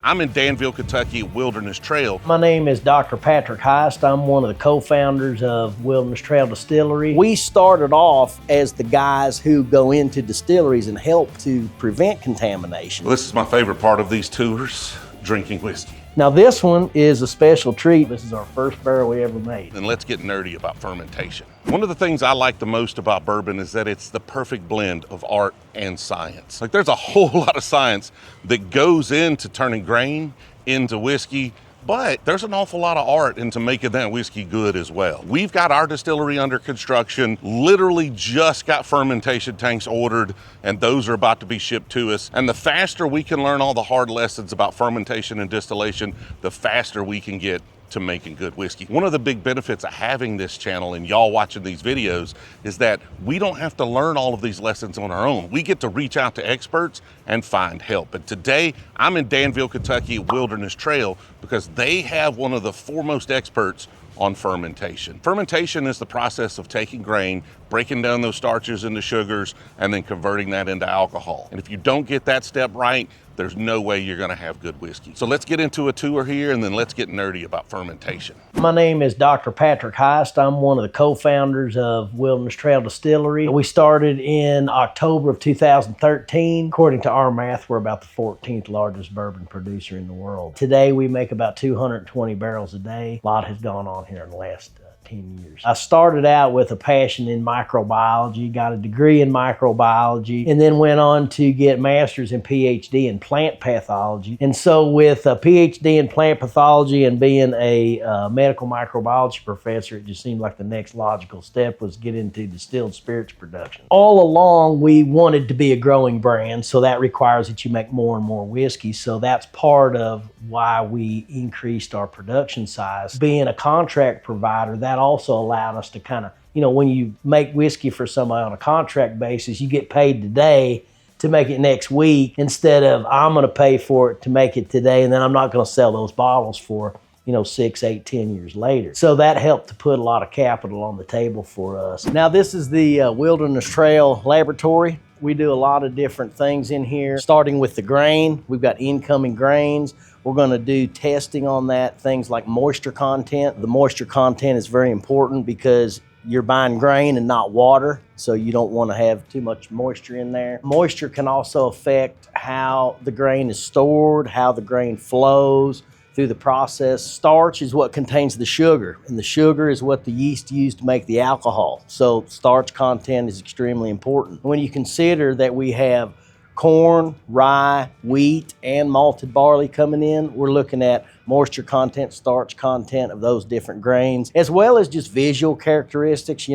I'm in Danville, Kentucky at Wilderness Trail. My name is Dr. Patrick Heist. I'm one of the co-founders of Wilderness Trail Distillery. We started off as the guys who go into distilleries and help to prevent contamination. This is my favorite part of these tours, drinking whiskey. Now this one is a special treat. This is our first barrel we ever made. And let's get nerdy about fermentation. One of the things I like the most about bourbon is that it's the perfect blend of art and science. Like, there's a whole lot of science that goes into turning grain into whiskey, but there's an awful lot of art into making that whiskey good as well. We've got our distillery under construction, literally just got fermentation tanks ordered, and those are about to be shipped to us. And the faster we can learn all the hard lessons about fermentation and distillation, the faster we can get to making good whiskey. One of the big benefits of having this channel and y'all watching these videos is that we don't have to learn all of these lessons on our own. We get to reach out to experts and find help. And today, I'm in Danville, Kentucky at Wilderness Trail because they have one of the foremost experts on fermentation. Fermentation is the process of taking grain, breaking down those starches into sugars, and then converting that into alcohol. And if you don't get that step right, there's no way you're gonna have good whiskey. So let's get into a tour here and then let's get nerdy about fermentation. My name is Dr. Patrick Heist. I'm one of the co-founders of Wilderness Trail Distillery. We started in October of 2013. According to our math, we're about the 14th largest bourbon producer in the world. Today, we make about 220 barrels a day. A lot has gone on here in the last 10 years. I started out with a passion in microbiology, got a degree in microbiology, and then went on to get master's and PhD in plant pathology. And so with a PhD in plant pathology and being a medical microbiology professor, it just seemed like the next logical step was get into distilled spirits production. All along, we wanted to be a growing brand, so that requires that you make more and more whiskey. So that's part of why we increased our production size. Being a contract provider, that also allowed us to kind of, when you make whiskey for somebody on a contract basis, you get paid today to make it next week instead of I'm going to pay for it to make it today and then I'm not going to sell those bottles for 6, 8, 10 years later. So that helped to put a lot of capital on the table for us. Now this is the Wilderness Trail Laboratory. We do a lot of different things in here, starting with the grain. We've got incoming grains. We're going to do testing on that, things like moisture content. The moisture content is very important because you're buying grain and not water, so you don't want to have too much moisture in there. Moisture can also affect how the grain is stored, how the grain flows through the process. Starch is what contains the sugar, and the sugar is what the yeast use to make the alcohol. So starch content is extremely important. When you consider that we have corn, rye, wheat, and malted barley coming in, we're looking at moisture content, starch content of those different grains, as well as just visual characteristics.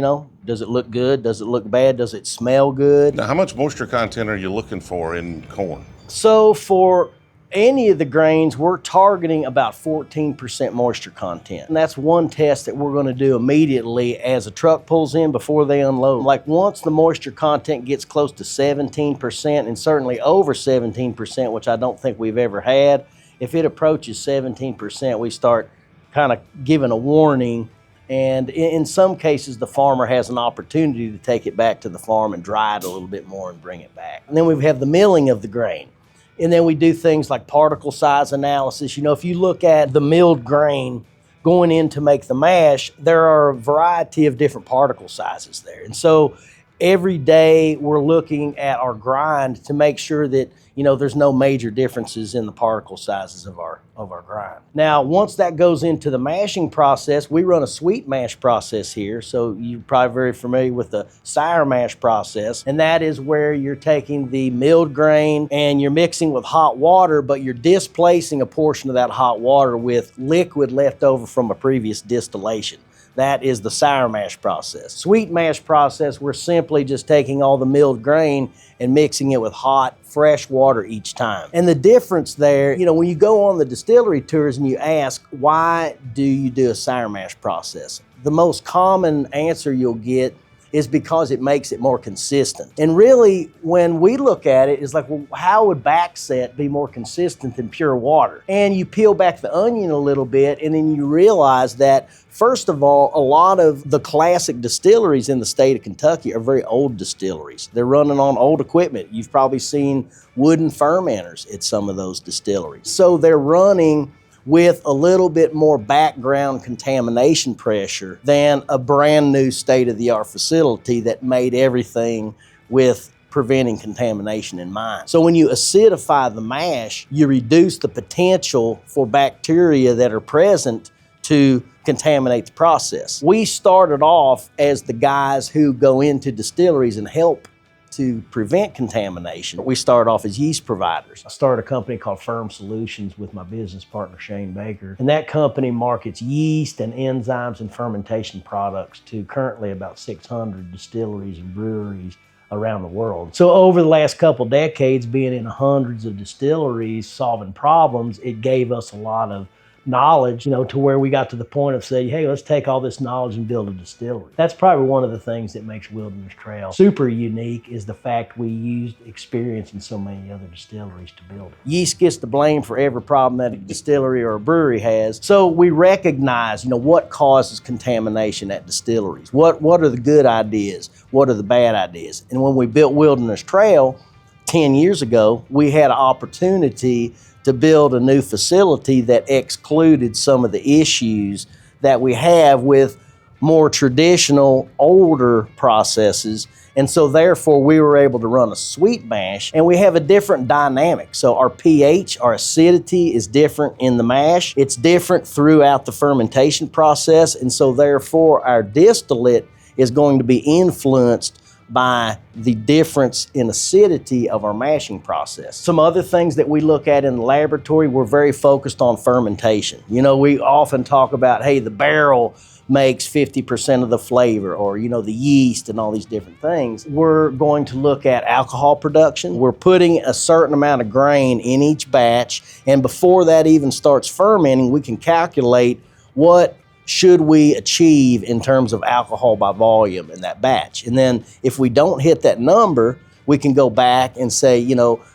Does it look good? Does it look bad? Does it smell good? Now, how much moisture content are you looking for in corn? So for any of the grains, we're targeting about 14% moisture content. And that's one test that we're going to do immediately as a truck pulls in before they unload. Like, once the moisture content gets close to 17% and certainly over 17%, which I don't think we've ever had, if it approaches 17%, we start kind of giving a warning. And in some cases, the farmer has an opportunity to take it back to the farm and dry it a little bit more and bring it back. And then we have the milling of the grain. And then we do things like particle size analysis. If you look at the milled grain going in to make the mash, there are a variety of different particle sizes there. And so every day we're looking at our grind to make sure that there's no major differences in the particle sizes of our grind. Now, once that goes into the mashing process, we run a sweet mash process here. So you're probably very familiar with the sour mash process, and that is where you're taking the milled grain and you're mixing with hot water, but you're displacing a portion of that hot water with liquid left over from a previous distillation. That is the sour mash process. Sweet mash process, we're simply just taking all the milled grain and mixing it with hot, fresh water each time. And the difference there, when you go on the distillery tours and you ask, why do you do a sour mash process? The most common answer you'll get is because it makes it more consistent. And really, when we look at it, it's like, well, how would backset be more consistent than pure water? And you peel back the onion a little bit, and then you realize that, first of all, a lot of the classic distilleries in the state of Kentucky are very old distilleries. They're running on old equipment. You've probably seen wooden fermenters at some of those distilleries. So they're running with a little bit more background contamination pressure than a brand new state-of-the-art facility that made everything with preventing contamination in mind. So when you acidify the mash, you reduce the potential for bacteria that are present to contaminate the process. We started off as the guys who go into distilleries and help to prevent contamination. We started off as yeast providers. I started a company called Firm Solutions with my business partner, Shane Baker. And that company markets yeast and enzymes and fermentation products to currently about 600 distilleries and breweries around the world. So over the last couple decades, being in hundreds of distilleries, solving problems, it gave us a lot of knowledge, to where we got to the point of saying, hey, let's take all this knowledge and build a distillery. That's probably one of the things that makes Wilderness Trail super unique, is the fact we used experience in so many other distilleries to build it. Yeast gets the blame for every problem that a distillery or a brewery has. So we recognize, what causes contamination at distilleries. What are the good ideas? What are the bad ideas? And when we built Wilderness Trail 10 years ago, we had an opportunity to build a new facility that excluded some of the issues that we have with more traditional, older processes. And so therefore we were able to run a sweet mash, and we have a different dynamic. So our pH, our acidity is different in the mash. It's different throughout the fermentation process. And so therefore our distillate is going to be influenced by the difference in acidity of our mashing process. Some other things that we look at in the laboratory, we're very focused on fermentation. We often talk about, hey, the barrel makes 50% of the flavor, or, the yeast and all these different things. We're going to look at alcohol production. We're putting a certain amount of grain in each batch, and before that even starts fermenting, we can calculate what should we achieve in terms of alcohol by volume in that batch. And then if we don't hit that number, we can go back and say,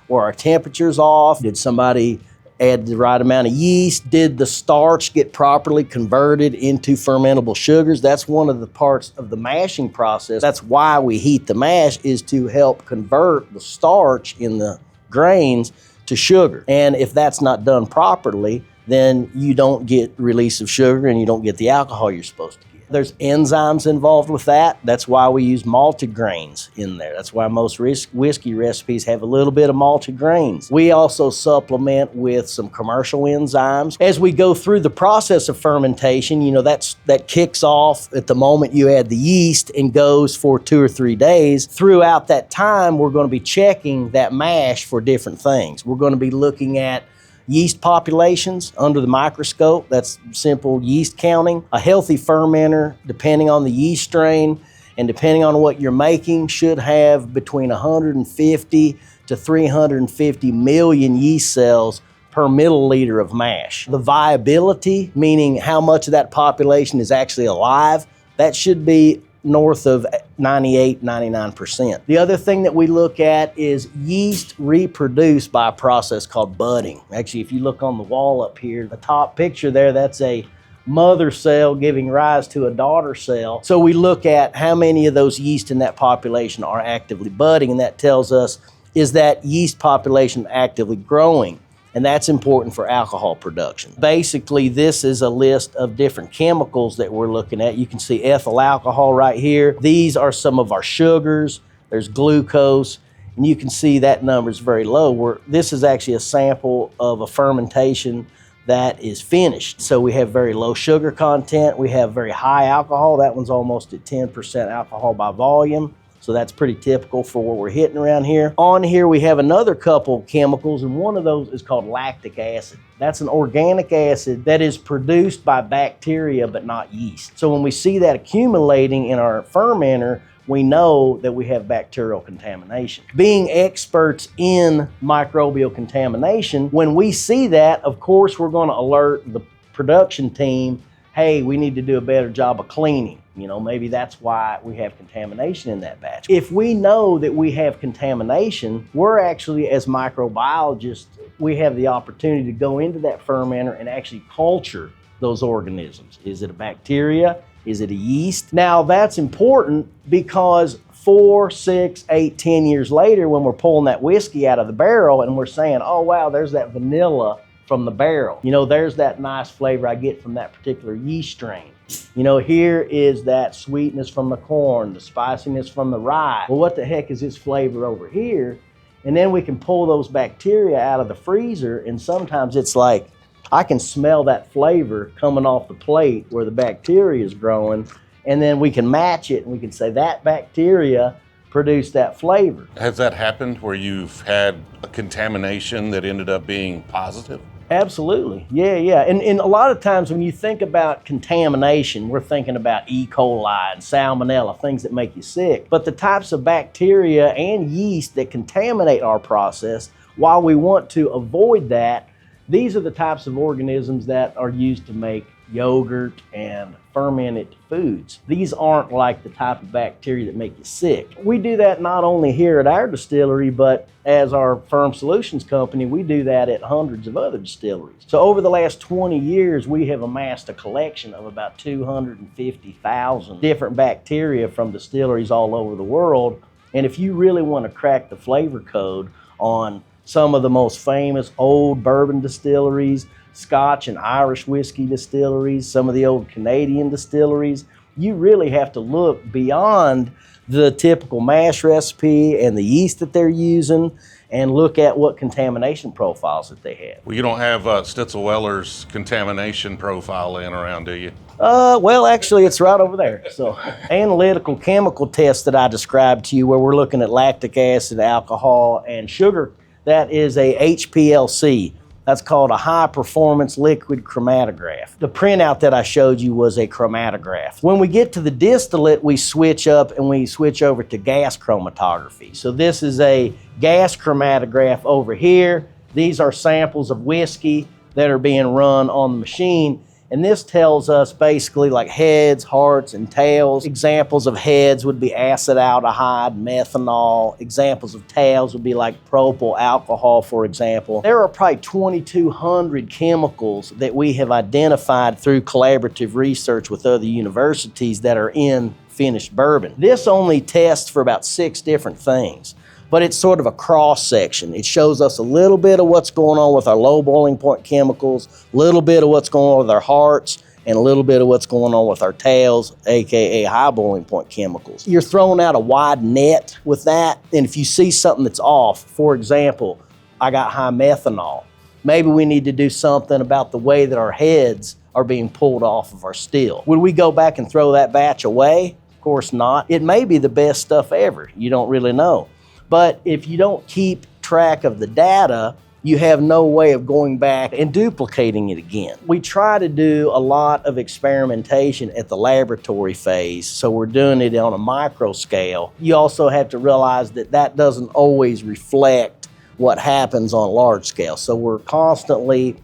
were our temperatures off? Did somebody add the right amount of yeast? Did the starch get properly converted into fermentable sugars? That's one of the parts of the mashing process. That's why we heat the mash, is to help convert the starch in the grains to sugar. And if that's not done properly, then you don't get release of sugar and you don't get the alcohol you're supposed to get. There's enzymes involved with that. That's why we use malted grains in there. That's why most whiskey recipes have a little bit of malted grains. We also supplement with some commercial enzymes. As we go through the process of fermentation, that kicks off at the moment you add the yeast and goes for 2 or 3 days. Throughout that time, we're going to be checking that mash for different things. We're going to be looking at yeast populations under the microscope. That's simple yeast counting. A healthy fermenter, depending on the yeast strain and depending on what you're making, should have between 150 to 350 million yeast cells per milliliter of mash. The viability, meaning how much of that population is actually alive, that should be north of 98, 99%. The other thing that we look at is yeast reproduce by a process called budding. Actually, if you look on the wall up here, the top picture there, that's a mother cell giving rise to a daughter cell. So we look at how many of those yeast in that population are actively budding, and that tells us, is that yeast population actively growing? And that's important for alcohol production. Basically, this is a list of different chemicals that we're looking at. You can see ethyl alcohol right here. These are some of our sugars. There's glucose, and you can see that number is very low. This is actually a sample of a fermentation that is finished. So we have very low sugar content. We have very high alcohol. That one's almost at 10% alcohol by volume. So that's pretty typical for what we're hitting around here. On here, we have another couple chemicals, and one of those is called lactic acid. That's an organic acid that is produced by bacteria, but not yeast. So when we see that accumulating in our fermenter, we know that we have bacterial contamination. Being experts in microbial contamination, when we see that, of course, we're going to alert the production team, hey, we need to do a better job of cleaning. You know, maybe that's why we have contamination in that batch. If we know that we have contamination, we're actually, as microbiologists, we have the opportunity to go into that fermenter and actually culture those organisms. Is it a bacteria? Is it a yeast? Now that's important because 4, 6, 8, 10 years later, when we're pulling that whiskey out of the barrel and we're saying, oh wow, there's that vanilla from the barrel. You know, there's that nice flavor I get from that particular yeast strain. You know, here is that sweetness from the corn, the spiciness from the rye. Well, what the heck is this flavor over here? And then we can pull those bacteria out of the freezer, and sometimes it's like, I can smell that flavor coming off the plate where the bacteria is growing, and then we can match it and we can say that bacteria produced that flavor. Has that happened where you've had a contamination that ended up being positive? Absolutely, yeah. And a lot of times when you think about contamination, we're thinking about E. coli and salmonella, things that make you sick. But the types of bacteria and yeast that contaminate our process, while we want to avoid that, these are the types of organisms that are used to make yogurt and fermented foods. These aren't like the type of bacteria that make you sick. We do that not only here at our distillery, but as our Firm Solutions company, we do that at hundreds of other distilleries. So over the last 20 years, we have amassed a collection of about 250,000 different bacteria from distilleries all over the world. And if you really want to crack the flavor code on some of the most famous old bourbon distilleries, Scotch and Irish whiskey distilleries, some of the old Canadian distilleries, you really have to look beyond the typical mash recipe and the yeast that they're using and look at what contamination profiles that they have. Well, you don't have Stitzel-Weller's contamination profile laying around, do you? Well, actually, it's right over there. So, analytical chemical test that I described to you, where we're looking at lactic acid, alcohol, and sugar, that is a HPLC. That's called a high performance liquid chromatograph. The printout that I showed you was a chromatograph. When we get to the distillate, we switch up and we switch over to gas chromatography. So this is a gas chromatograph over here. These are samples of whiskey that are being run on the machine. And this tells us basically like heads, hearts, and tails. Examples of heads would be acetaldehyde, methanol. Examples of tails would be like propyl alcohol, for example. There are probably 2,200 chemicals that we have identified through collaborative research with other universities that are in finished bourbon. This only tests for about 6 different things, but it's sort of a cross section. It shows us a little bit of what's going on with our low boiling point chemicals, a little bit of what's going on with our hearts, and a little bit of what's going on with our tails, AKA high boiling point chemicals. You're throwing out a wide net with that, and if you see something that's off, for example, I got high methanol. Maybe we need to do something about the way that our heads are being pulled off of our still. Would we go back and throw that batch away? Of course not. It may be the best stuff ever. You don't really know. But if you don't keep track of the data, you have no way of going back and duplicating it again. We try to do a lot of experimentation at the laboratory phase, so we're doing it on a micro scale. You also have to realize that that doesn't always reflect what happens on a large scale. So we're constantly,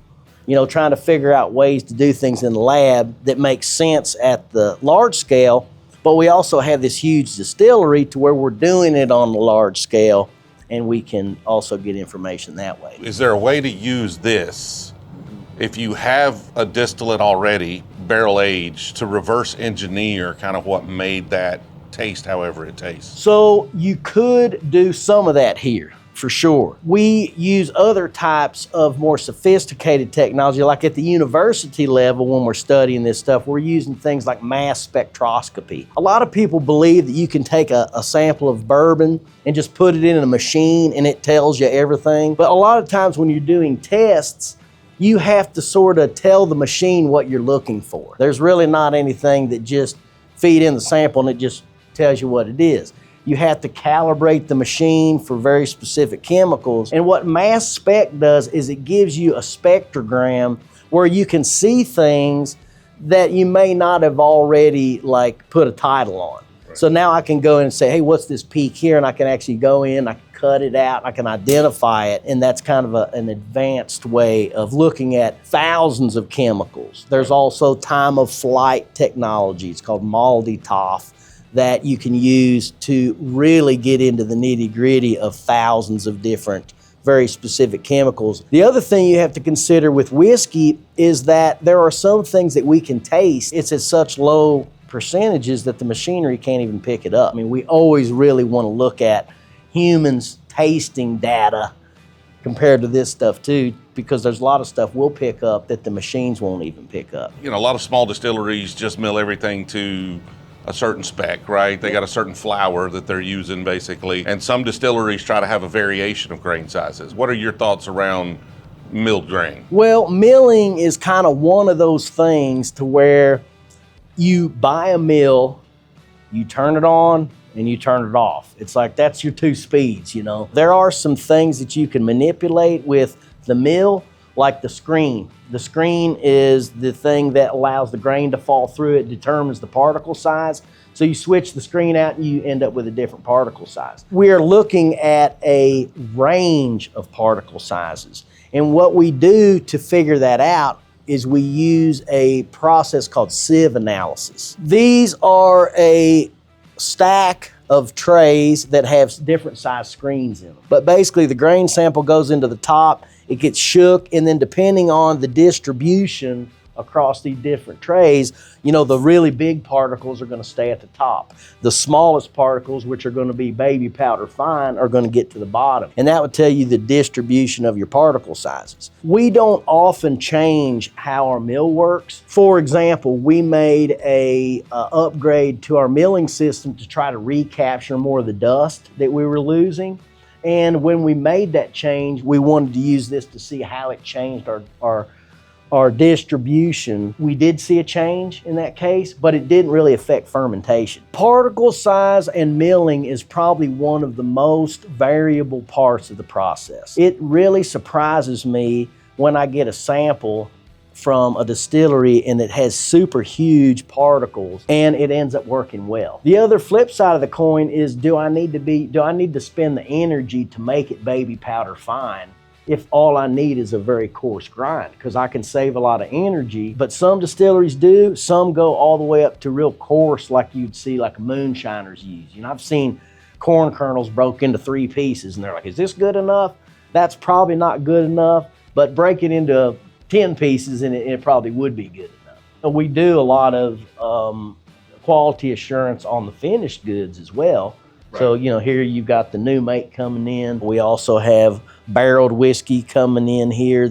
trying to figure out ways to do things in the lab that make sense at the large scale. But we also have this huge distillery to where we're doing it on a large scale, and we can also get information that way. Is there a way to use this, if you have a distillate already, barrel aged, to reverse engineer kind of what made that taste however it tastes? So you could do some of that here, for sure. We use other types of more sophisticated technology, like at the university level when we're studying this stuff, we're using things like mass spectroscopy. A lot of people believe that you can take a sample of bourbon and just put it in a machine and it tells you everything. But a lot of times when you're doing tests, you have to sort of tell the machine what you're looking for. There's really not anything that just feed in the sample and it just tells you what it is. You have to calibrate the machine for very specific chemicals. And what mass spec does is it gives you a spectrogram where you can see things that you may not have already put a title on. Right. So now I can go in and say, hey, what's this peak here? And I can actually go in, I can cut it out, I can identify it, and that's kind of an advanced way of looking at thousands of chemicals. There's also time of flight technology, it's called MALDI-TOF, that you can use to really get into the nitty-gritty of thousands of different very specific chemicals. The other thing you have to consider with whiskey is that there are some things that we can taste. It's at such low percentages that the machinery can't even pick it up. I mean, we always really want to look at humans tasting data compared to this stuff too, because there's a lot of stuff we'll pick up that the machines won't even pick up. You know, a lot of small distilleries just mill everything to a certain spec, right? They got a certain flour that they're using basically, and some distilleries try to have a variation of grain sizes. What are your thoughts around milled grain? Well, milling is kind of one of those things to where you buy a mill, you turn it on, and you turn it off. It's like that's your two speeds, you know. There are some things that you can manipulate with the mill, like the screen. The screen is the thing that allows the grain to fall through. It determines the particle size. So you switch the screen out and you end up with a different particle size. We're looking at a range of particle sizes. And what we do to figure that out is we use a process called sieve analysis. These are a stack of trays that have different size screens in them. But basically the grain sample goes into the top, it gets shook, and then depending on the distribution across these different trays, you know, the really big particles are going to stay at the top. The smallest particles, which are going to be baby powder fine, are going to get to the bottom. And that would tell you the distribution of your particle sizes. We don't often change how our mill works. For example, we made a upgrade to our milling system to try to recapture more of the dust that we were losing. And when we made that change, we wanted to use this to see how it changed our distribution. We did see a change in that case, but it didn't really affect fermentation. Particle size and milling is probably one of the most variable parts of the process. It really surprises me when I get a sample from a distillery and it has super huge particles and it ends up working well. The other flip side of the coin is, do I need to spend the energy to make it baby powder fine if all I need is a very coarse grind? Because I can save a lot of energy, but some distilleries do. Some go all the way up to real coarse, like you'd see like moonshiners use. You know, I've seen corn kernels broke into 3 pieces and they're like, is this good enough? That's probably not good enough, but break it into 10 pieces and it probably would be good enough. We do a lot of quality assurance on the finished goods as well. Right. So, you know, here you've got the new make coming in. We also have barreled whiskey coming in here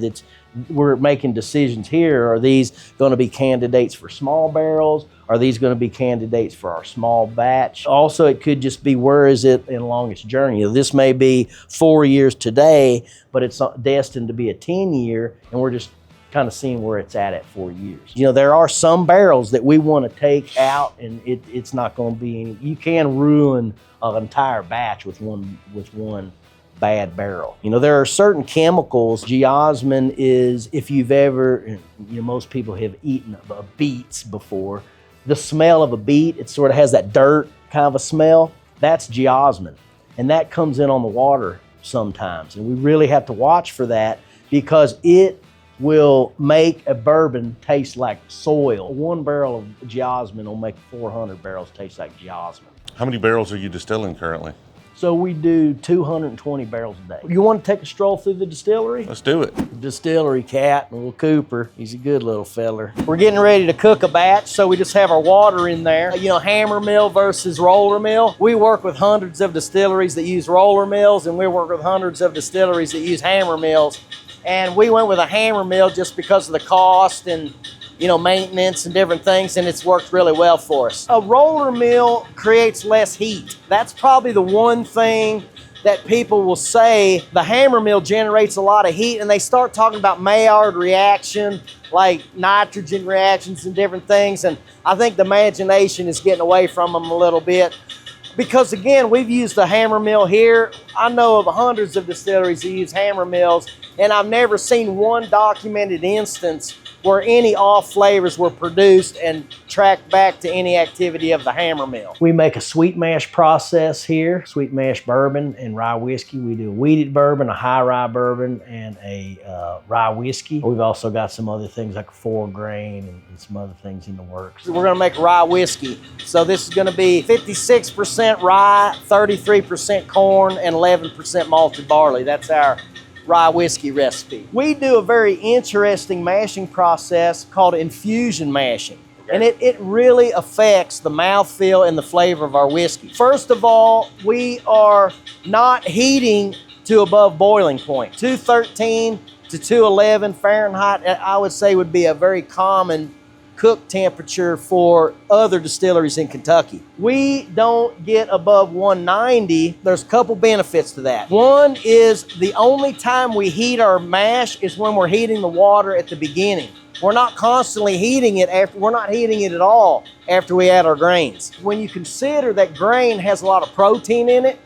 we're making decisions here. Are these going to be candidates for small barrels? Are these going to be candidates for our small batch? Also, it could just be, where is it along its journey? You know, this may be 4 years today, but it's destined to be a 10-year, and we're just kind of seeing where it's at 4 years. You know, there are some barrels that we want to take out, and it's not going to be any. You can ruin an entire batch with one bad barrel. You know, there are certain chemicals. Geosmin is, if you've ever, you know, most people have eaten beets before. The smell of a beet, it sort of has that dirt kind of a smell. That's geosmin, and that comes in on the water sometimes, and we really have to watch for that because it will make a bourbon taste like soil. 1 barrel of geosmin will make 400 barrels taste like geosmin. How many barrels are you distilling currently? So we do 220 barrels a day. You want to take a stroll through the distillery? Let's do it. Distillery cat, little Cooper. He's a good little feller. We're getting ready to cook a batch, so we just have our water in there. You know, hammer mill versus roller mill. We work with hundreds of distilleries that use roller mills, and we work with hundreds of distilleries that use hammer mills. And we went with a hammer mill just because of the cost and, you know, maintenance and different things, and it's worked really well for us. A roller mill creates less heat. That's probably the one thing that people will say. The hammer mill generates a lot of heat, and they start talking about Maillard reaction, like nitrogen reactions and different things, and I think the imagination is getting away from them a little bit. Because again, we've used the hammer mill here. I know of hundreds of distilleries that use hammer mills, and I've never seen one documented instance where any off flavors were produced and tracked back to any activity of the hammer mill. We make a sweet mash process here, sweet mash bourbon and rye whiskey. We do a wheated bourbon, a high rye bourbon, and a rye whiskey. We've also got some other things like 4 grain and some other things in the works. We're gonna make rye whiskey. So this is gonna be 56% rye, 33% corn, and 11% malted barley. That's our rye whiskey recipe. We do a very interesting mashing process called infusion mashing. And it really affects the mouthfeel and the flavor of our whiskey. First of all, we are not heating to above boiling point. 213 to 211 Fahrenheit, I would say, would be a very common cook temperature for other distilleries in Kentucky. We don't get above 190. There's a couple benefits to that. One is the only time we heat our mash is when we're heating the water at the beginning. We're not constantly heating it we're not heating it at all after we add our grains. When you consider that grain has a lot of protein in it,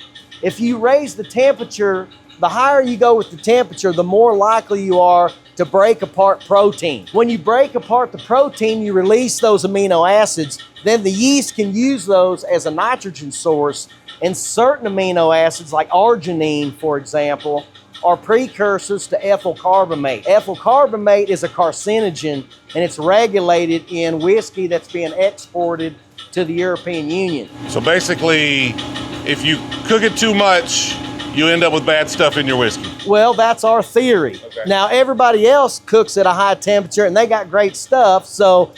if you raise the temperature, the higher you go with the temperature, the more likely you are to break apart protein. When you break apart the protein, you release those amino acids. Then the yeast can use those as a nitrogen source. And certain amino acids, like arginine, for example, are precursors to ethyl carbamate. Ethyl carbamate is a carcinogen, and it's regulated in whiskey that's being exported to the European Union. So basically, if you cook it too much, you end up with bad stuff in your whiskey. Well, that's our theory. Okay. Now, everybody else cooks at a high temperature and they got great stuff. So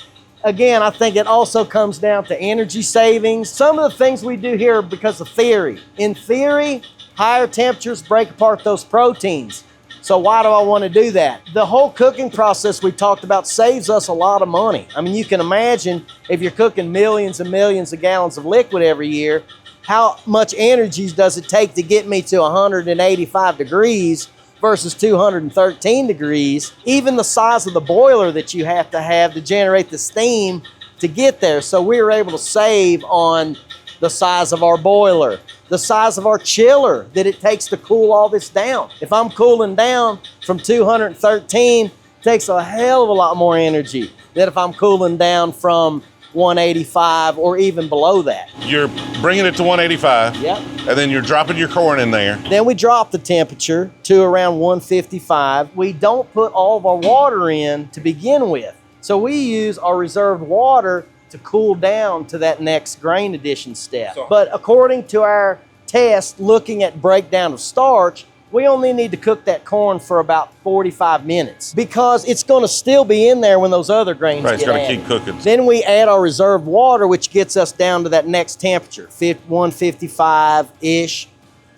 again, I think it also comes down to energy savings. Some of the things we do here are because of theory. In theory, higher temperatures break apart those proteins. So why do I want to do that? The whole cooking process we talked about saves us a lot of money. I mean, you can imagine if you're cooking millions and millions of gallons of liquid every year, how much energy does it take to get me to 185 degrees versus 213 degrees? Even the size of the boiler that you have to generate the steam to get there. So we were able to save on the size of our boiler, the size of our chiller that it takes to cool all this down. If I'm cooling down from 213, it takes a hell of a lot more energy than if I'm cooling down from 185 or even below that. You're bringing it to 185. Yep. And then you're dropping your corn in there. Then we drop the temperature to around 155. We don't put all of our water in to begin with. So we use our reserved water to cool down to that next grain addition step. But according to our test, looking at breakdown of starch, we only need to cook that corn for about 45 minutes because it's going to still be in there when those other grains get added. Right, it's going to keep cooking. Then we add our reserved water, which gets us down to that next temperature, 155-ish.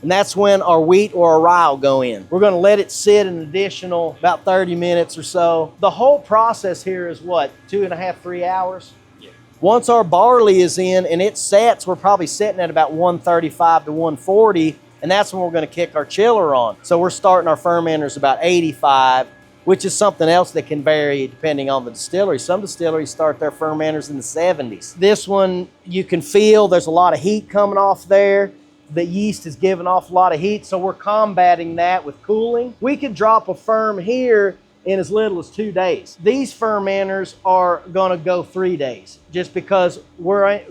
And that's when our wheat or our rye will go in. We're going to let it sit an additional about 30 minutes or so. The whole process here is what, 2.5, 3 hours? Yeah. Once our barley is in and it sets, we're probably sitting at about 135 to 140. And that's when we're going to kick our chiller on. So we're starting our fermenters about 85, which is something else that can vary depending on the distillery. Some distilleries start their fermenters in the 70s. This one, you can feel there's a lot of heat coming off there. The yeast is giving off a lot of heat, so we're combating that with cooling. We could drop a ferm here in as little as 2 days. These fermenters are going to go 3 days just because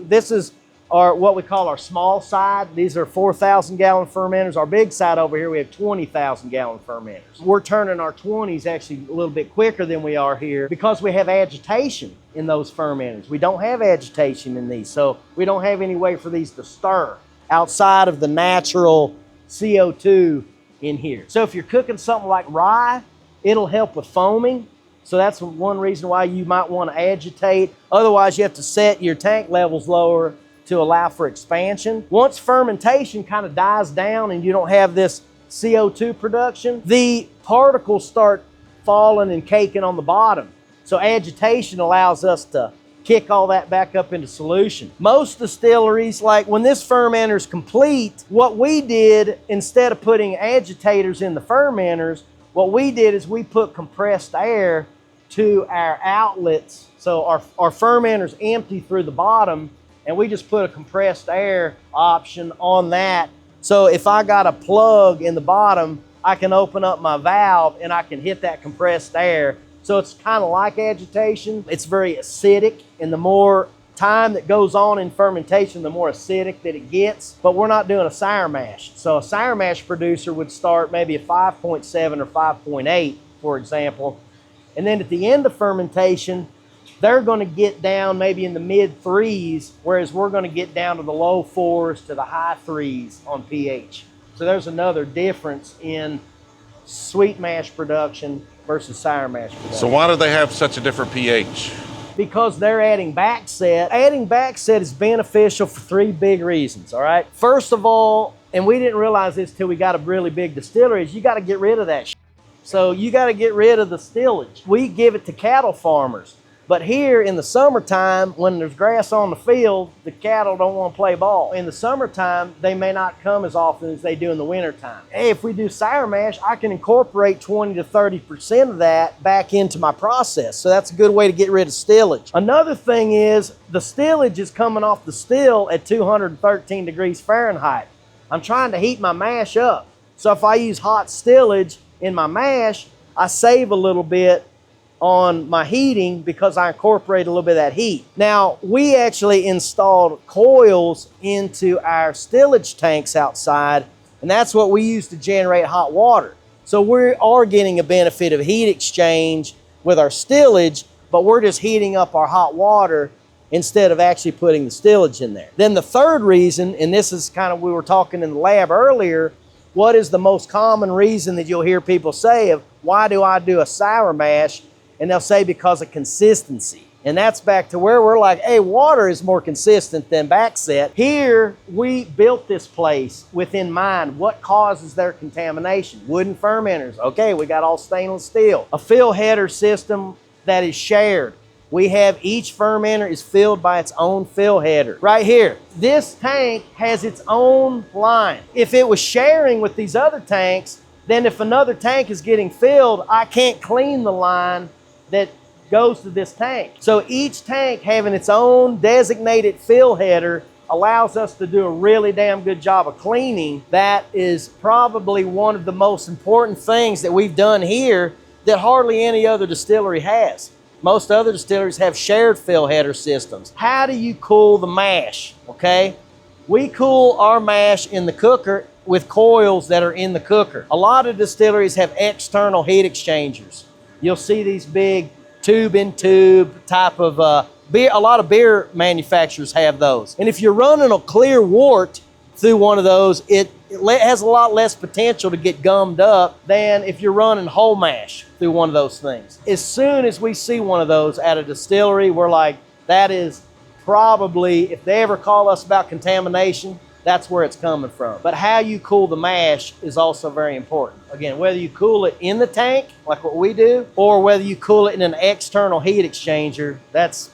this is what we call our small side. These are 4,000 gallon fermenters. Our big side over here, we have 20,000 gallon fermenters. We're turning our 20s actually a little bit quicker than we are here because we have agitation in those fermenters. We don't have agitation in these, so we don't have any way for these to stir outside of the natural CO2 in here. So if you're cooking something like rye, it'll help with foaming. So that's one reason why you might want to agitate. Otherwise, you have to set your tank levels lower to allow for expansion. Once fermentation kind of dies down and you don't have this CO2 production, the particles start falling and caking on the bottom. So agitation allows us to kick all that back up into solution. Most distilleries, like when this fermenter is complete, what we did, instead of putting agitators in the fermenters, what we did is we put compressed air to our outlets. So our fermenter's empty through the bottom, and we just put a compressed air option on that. So if I got a plug in the bottom, I can open up my valve and I can hit that compressed air So it's kind of like agitation. It's very acidic, and the more time that goes on in fermentation, the more acidic that it gets. But we're not doing a sour mash. So a sour mash producer would start maybe a 5.7 or 5.8, for example. And then at the end of fermentation, they're going to get down maybe in the mid 3s, whereas we're going to get down to the low 4s to the high 3s on pH. So there's another difference in sweet mash production versus sour mash production. So why do they have such a different pH? Because they're adding backset. Adding backset is beneficial for 3 big reasons, all right? First of all, and we didn't realize this till we got a really big distillery, is you got to get rid of that shit. So you got to get rid of the stillage. We give it to cattle farmers. But here in the summertime, when there's grass on the field, the cattle don't want to play ball. In the summertime, they may not come as often as they do in the wintertime. Hey, if we do sour mash, I can incorporate 20 to 30% of that back into my process. So that's a good way to get rid of stillage. Another thing is the stillage is coming off the still at 213 degrees Fahrenheit. I'm trying to heat my mash up. So if I use hot stillage in my mash, I save a little bit on my heating because I incorporate a little bit of that heat. Now, we actually installed coils into our stillage tanks outside, and that's what we use to generate hot water. So we are getting a benefit of heat exchange with our stillage, but we're just heating up our hot water instead of actually putting the stillage in there. Then the third reason, and this is kind of, we were talking in the lab earlier, what is the most common reason that you'll hear people say of why do I do a sour mash? And they'll say because of consistency. And that's back to where we're like, hey, water is more consistent than backset. Here, we built this place with in mind what causes their contamination. Wooden fermenters, okay, we got all stainless steel. A fill header system that is shared. We have each fermenter is filled by its own fill header. Right here, this tank has its own line. If it was sharing with these other tanks, then if another tank is getting filled, I can't clean the line that goes to this tank. So each tank having its own designated fill header allows us to do a really damn good job of cleaning. That is probably one of the most important things that we've done here that hardly any other distillery has. Most other distilleries have shared fill header systems. How do you cool the mash, okay? We cool our mash in the cooker with coils that are in the cooker. A lot of distilleries have external heat exchangers. You'll see these big tube-in-tube type of beer. A lot of beer manufacturers have those. And if you're running a clear wort through one of those, it has a lot less potential to get gummed up than if you're running whole mash through one of those things. As soon as we see one of those at a distillery, we're like, that is probably, if they ever call us about contamination, that's where it's coming from. But how you cool the mash is also very important. Again, whether you cool it in the tank, like what we do, or whether you cool it in an external heat exchanger, that's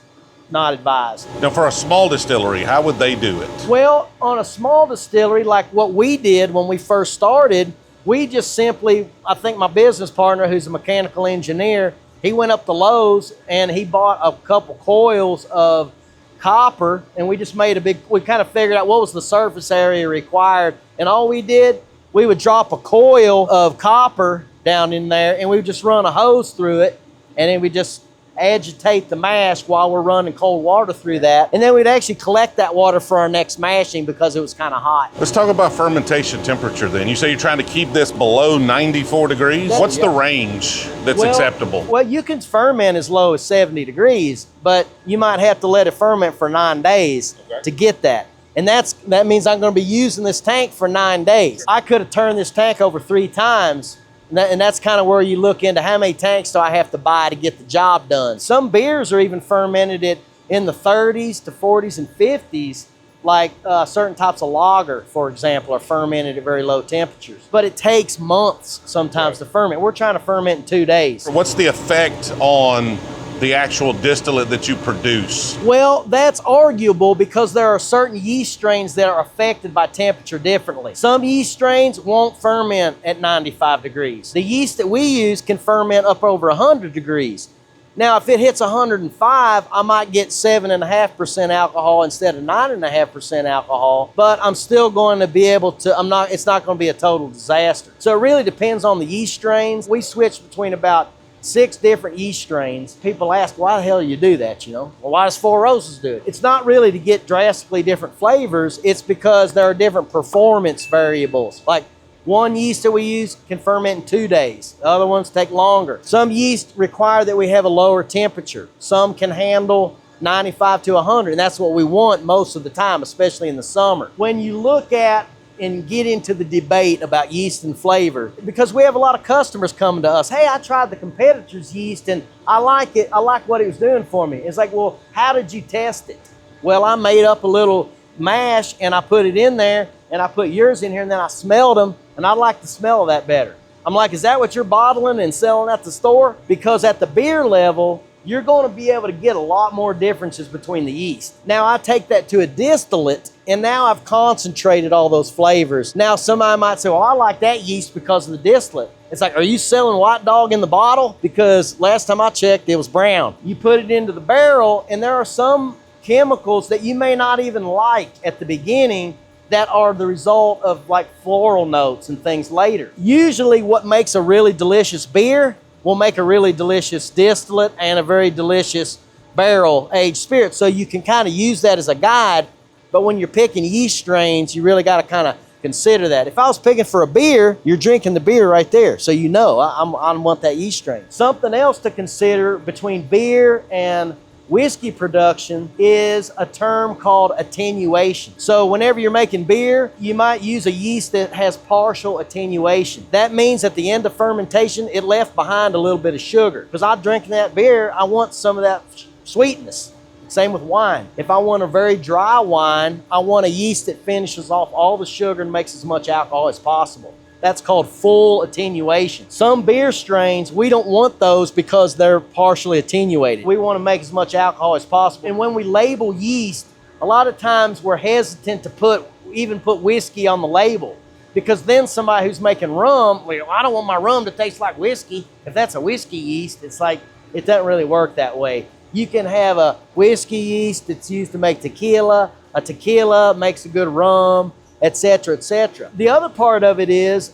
not advised. Now, for a small distillery, how would they do it? Well, on a small distillery, like what we did when we first started, we just simply, I think my business partner, who's a mechanical engineer, he went up to Lowe's and he bought a couple coils of copper, and we just made we kind of figured out what was the surface area required, and all we did, we would drop a coil of copper down in there and we would just run a hose through it, and then we just agitate the mash while we're running cold water through that, and then we'd actually collect that water for our next mashing because it was kind of hot. Let's talk about fermentation temperature then. You say you're trying to keep this below 94 degrees. What's the range that's acceptable? Well, you can ferment as low as 70 degrees, but you might have to let it ferment for 9 days to get that. And that means I'm going to be using this tank for 9 days. I could have turned this tank over 3 times, and that's kind of where you look into how many tanks do I have to buy to get the job done. Some beers are even fermented in the 30s to 40s and 50s, like certain types of lager, for example, are fermented at very low temperatures. But it takes months sometimes to ferment. We're trying to ferment in 2 days. What's the effect on the actual distillate that you produce? Well, that's arguable because there are certain yeast strains that are affected by temperature differently. Some yeast strains won't ferment at 95 degrees. The yeast that we use can ferment up over 100 degrees. Now, if it hits 105, I might get 7.5% alcohol instead of 9.5% alcohol, but I'm still going to be able to, it's not going to be a total disaster. So it really depends on the yeast strains. We switch between about 6 different yeast strains. People ask, why the hell do you do that, you know? Well, why does Four Roses do it? It's not really to get drastically different flavors. It's because there are different performance variables. Like one yeast that we use can ferment in 2 days. The other ones take longer. Some yeast require that we have a lower temperature. Some can handle 95 to 100, and that's what we want most of the time, especially in the summer. When you look at and get into the debate about yeast and flavor, because we have a lot of customers coming to us, hey, I tried the competitor's yeast and I like it, I like what it was doing for me. It's like, well, how did you test it? Well, I made up a little mash and I put it in there and I put yours in here and then I smelled them and I like the smell of that better. I'm like, is that what you're bottling and selling at the store? Because at the beer level, you're going to be able to get a lot more differences between the yeast. Now I take that to a distillate and now I've concentrated all those flavors. Now somebody might say, well, I like that yeast because of the distillate. It's like, are you selling White Dog in the bottle? Because last time I checked, it was brown. You put it into the barrel and there are some chemicals that you may not even like at the beginning that are the result of like floral notes and things later. Usually what makes a really delicious beer will make a really delicious distillate and a very delicious barrel aged spirit. So you can kind of use that as a guide, but when you're picking yeast strains, you really got to kind of consider that. If I was picking for a beer, you're drinking the beer right there. So you know, I want that yeast strain. Something else to consider between beer and whiskey production is a term called attenuation. So whenever you're making beer, you might use a yeast that has partial attenuation. That means at the end of fermentation, it left behind a little bit of sugar. Because I'm drinking that beer, I want some of that sweetness. Same with wine. If I want a very dry wine, I want a yeast that finishes off all the sugar and makes as much alcohol as possible. That's called full attenuation. Some beer strains, we don't want those because they're partially attenuated. We want to make as much alcohol as possible. And when we label yeast, a lot of times we're hesitant to even put whiskey on the label, because then somebody who's making rum, well, I don't want my rum to taste like whiskey. If that's a whiskey yeast, it's like, it doesn't really work that way. You can have a whiskey yeast that's used to make tequila. A tequila makes a good rum, etc., etc. The other part of it is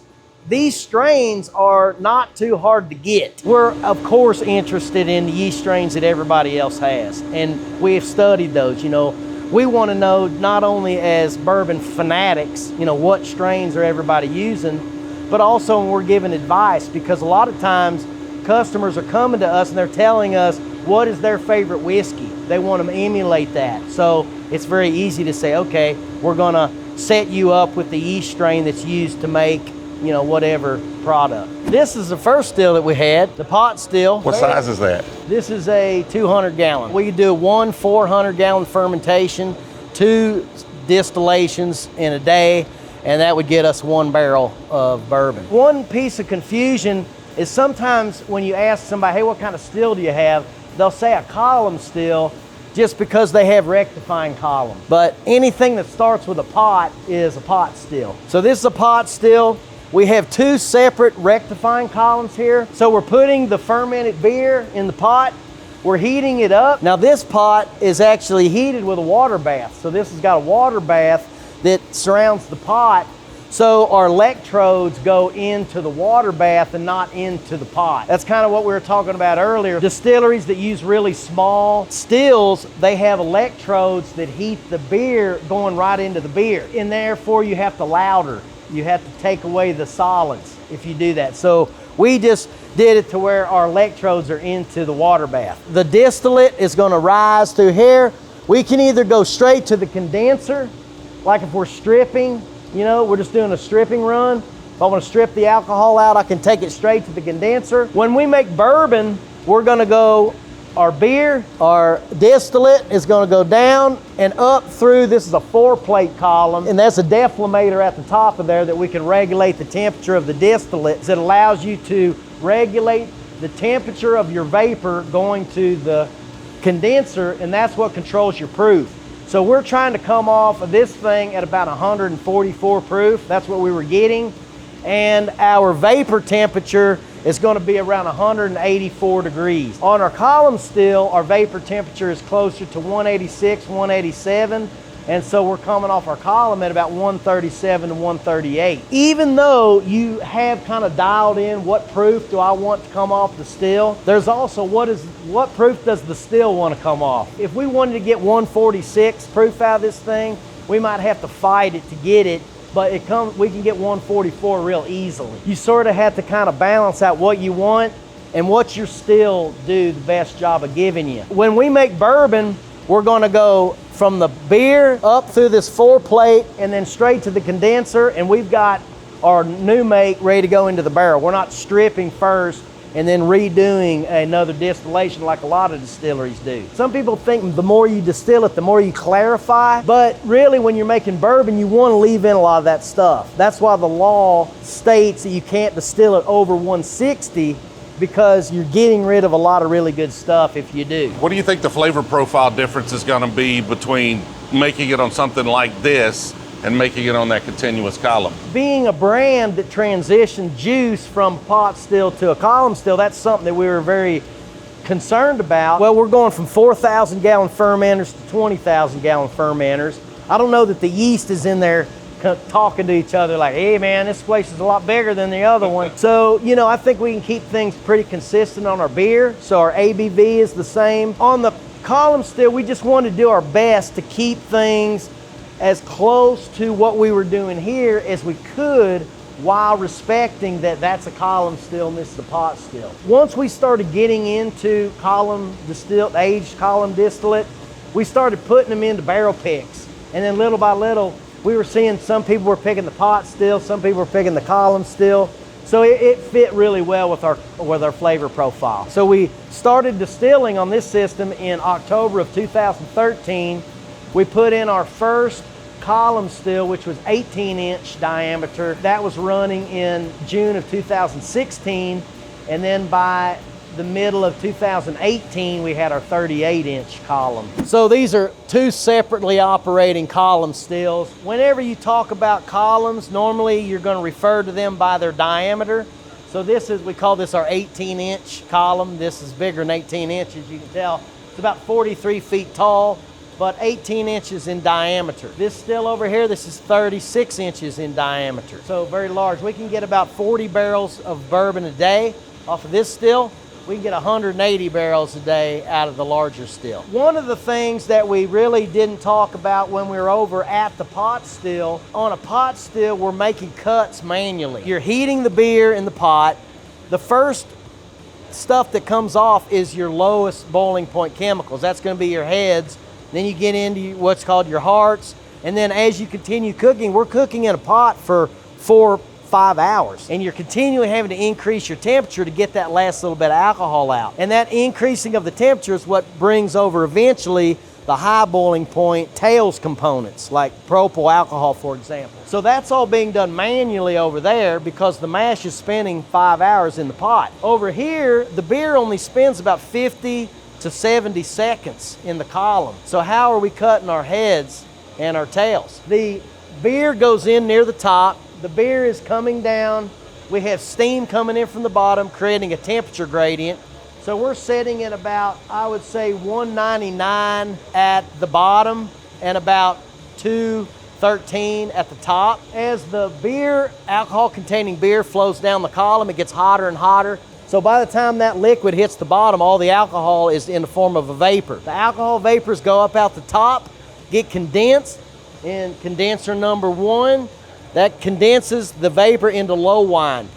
these strains are not too hard to get. We're, of course, interested in the yeast strains that everybody else has, and we have studied those. You know, we want to know, not only as bourbon fanatics, you know, what strains are everybody using, but also when we're giving advice, because a lot of times customers are coming to us and they're telling us what is their favorite whiskey. They want to emulate that. So it's very easy to say, okay, we're going to set you up with the yeast strain that's used to make, you know, whatever product. This is the first still that we had, the pot still. What size is that? This is a 200 gallon. We could do one 400 gallon fermentation, 2 distillations in a day, and that would get us 1 barrel of bourbon. One piece of confusion is sometimes when you ask somebody, hey, what kind of still do you have? They'll say a column still, just because they have rectifying column. But anything that starts with a pot is a pot still. So this is a pot still. We have 2 separate rectifying columns here. So we're putting the fermented beer in the pot. We're heating it up. Now this pot is actually heated with a water bath. So this has got a water bath that surrounds the pot. So our electrodes go into the water bath and not into the pot. That's kind of what we were talking about earlier. Distilleries that use really small stills, they have electrodes that heat the beer going right into the beer. And therefore you have to louder. You have to take away the solids if you do that. So we just did it to where our electrodes are into the water bath. The distillate is going to rise through here. We can either go straight to the condenser, like if we're stripping, you know, we're just doing a stripping run. If I want to strip the alcohol out, I can take it straight to the condenser. When we make bourbon, we're going to go, our beer, our distillate is going to go down and up through, this is a 4-plate column, and that's a deflator at the top of there that we can regulate the temperature of the distillate. It allows you to regulate the temperature of your vapor going to the condenser, and that's what controls your proof. So we're trying to come off of this thing at about 144 proof. That's what we were getting. And our vapor temperature is going to be around 184 degrees. On our column still, our vapor temperature is closer to 186, 187. And so we're coming off our column at about 137 to 138. Even though you have kind of dialed in what proof do I want to come off the still, there's also what proof does the still want to come off. If we wanted to get 146 proof out of this thing, we might have to fight it to get it, but we can get 144 real easily. You sort of have to kind of balance out what you want and what your still do the best job of giving you. When we make bourbon, we're gonna go from the beer up through this 4-plate and then straight to the condenser, and we've got our new make ready to go into the barrel. We're not stripping first and then redoing another distillation like a lot of distilleries do. Some people think the more you distill it, the more you clarify, but really when you're making bourbon, you want to leave in a lot of that stuff. That's why the law states that you can't distill it over 160, because you're getting rid of a lot of really good stuff if you do. What do you think the flavor profile difference is going to be between making it on something like this and making it on that continuous column? Being a brand that transitioned juice from pot still to a column still, that's something that we were very concerned about. Well, we're going from 4,000 gallon fermenters to 20,000 gallon fermenters. I don't know that the yeast is in there talking to each other like, hey man, this place is a lot bigger than the other one. So, you know, I think we can keep things pretty consistent on our beer. So our ABV is the same. On the column still, we just wanted to do our best to keep things as close to what we were doing here as we could, while respecting that that's a column still and this is a pot still. Once we started getting into aged column distillate, we started putting them into barrel picks. And then little by little, we were seeing some people were picking the pot still, some people were picking the column still. So it fit really well with our flavor profile. So we started distilling on this system in October of 2013. We put in our first column still, which was 18-inch diameter. That was running in June of 2016. And then by the middle of 2018, we had our 38-inch column. So these are two separately operating column stills. Whenever you talk about columns, normally you're going to refer to them by their diameter. So we call this our 18-inch column. This is bigger than 18 inches, you can tell. It's about 43 feet tall, but 18 inches in diameter. This still over here, this is 36 inches in diameter. So very large. We can get about 40 barrels of bourbon a day off of this still. We can get 180 barrels a day out of the larger still. One of the things that we really didn't talk about when we were over at the pot still, on a pot still, we're making cuts manually. You're heating the beer in the pot. The first stuff that comes off is your lowest boiling point chemicals. That's going to be your heads. Then you get into what's called your hearts. And then as you continue cooking, we're cooking in a pot for 4-5 hours. And you're continually having to increase your temperature to get that last little bit of alcohol out. And that increasing of the temperature is what brings over eventually the high boiling point tails components, like propyl alcohol, for example. So that's all being done manually over there because the mash is spending 5 hours in the pot. Over here, the beer only spends about 50 to 70 seconds in the column. So how are we cutting our heads and our tails? The beer goes in near the top. The beer is coming down. We have steam coming in from the bottom, creating a temperature gradient. So we're setting at about, I would say, 199 at the bottom and about 213 at the top. As the beer, alcohol-containing beer flows down the column, it gets hotter and hotter. So by the time that liquid hits the bottom, all the alcohol is in the form of a vapor. The alcohol vapors go up out the top, get condensed in condenser number 1. That condenses the vapor into low wine.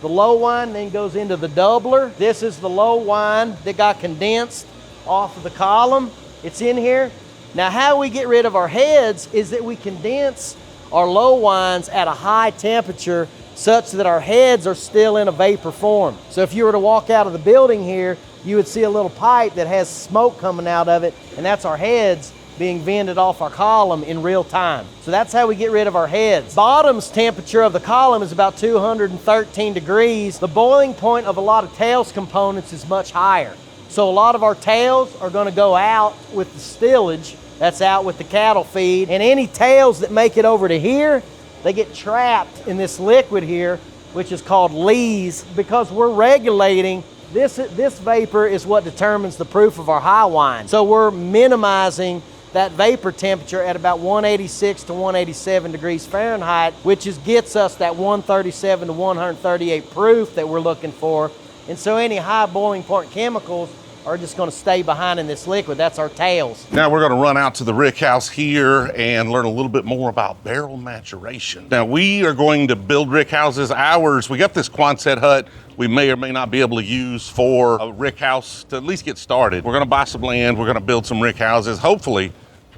The low wine then goes into the doubler. This is the low wine that got condensed off of the column. It's in here. Now how we get rid of our heads is that we condense our low wines at a high temperature such that our heads are still in a vapor form. So if you were to walk out of the building here, you would see a little pipe that has smoke coming out of it, and that's our heads being vented off our column in real time. So that's how we get rid of our heads. Bottom's temperature of the column is about 213 degrees. The boiling point of a lot of tails components is much higher. So a lot of our tails are gonna go out with the stillage, that's out with the cattle feed, and any tails that make it over to here, they get trapped in this liquid here, which is called lees. Because we're regulating, this vapor is what determines the proof of our high wine. So we're minimizing that vapor temperature at about 186 to 187 degrees Fahrenheit, which gets us that 137 to 138 proof that we're looking for. And so any high boiling point chemicals are just going to stay behind in this liquid. That's our tails. Now we're going to run out to the rick house here and learn a little bit more about barrel maturation. Now we are going to build rick houses. We got this Quonset hut we may or may not be able to use for a rick house to at least get started. We're going to buy some land. We're going to build some rick houses. Hopefully